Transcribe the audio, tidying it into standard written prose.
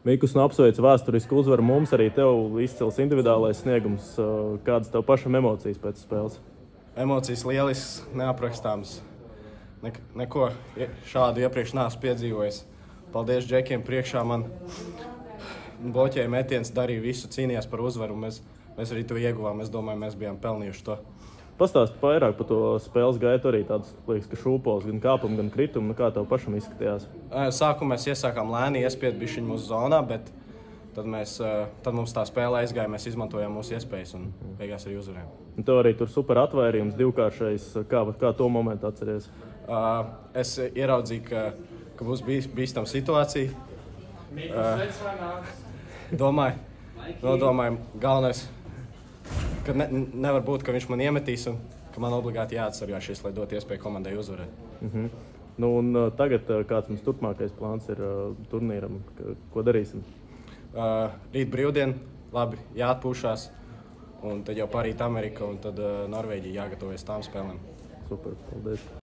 Mikus, nu apsveicu vēsturisku uzvaru mums, arī tev izcils individuālais sniegums. Kādas tev pašam emocijas pēc spēles? Emocijas lielisks, neaprakstāms. Neko šādu iepriekš neesmu piedzīvojis. Paldies Džekiem priekšā man. Bloķēja metiens, darīja visu, cīnījās par uzvaru. Mēs arī to ieguvām. Es domāju, mēs bijām pelnījuši to. Pastāst vairāk par to spēles gaitu, arī tāds, liekas, ka šūpols, gan kāpumu, gan kritumu. Kā tev pašam izskatījās? Sākumā mēs iesākām lēni, iespied bišķiņu mūsu zonā, bet tad mums tā spēle aizgāja, mēs izmantojām mūsu iespējas un beigās arī uzvarējām. Un tev arī tur super atvairījums, divkāršais. Kā to momentu atceries? Es ieraudzīju, ka būs bīstama situācija. Domāju, galvenais, ka nevar būt, ka viņš man iemetīs un ka man obligāti jāatsargā šis, lai dot iespēju komandai uzvarēt. Nu, un tagad kāds mums turpmākais plāns ir turnīram? Ko darīsim? Rīt brīvdien, labi, jāatpūšās. Un tad jau parīt Amerika un tad Norvēģija jāgatavojas tām spēlēm. Super, paldies.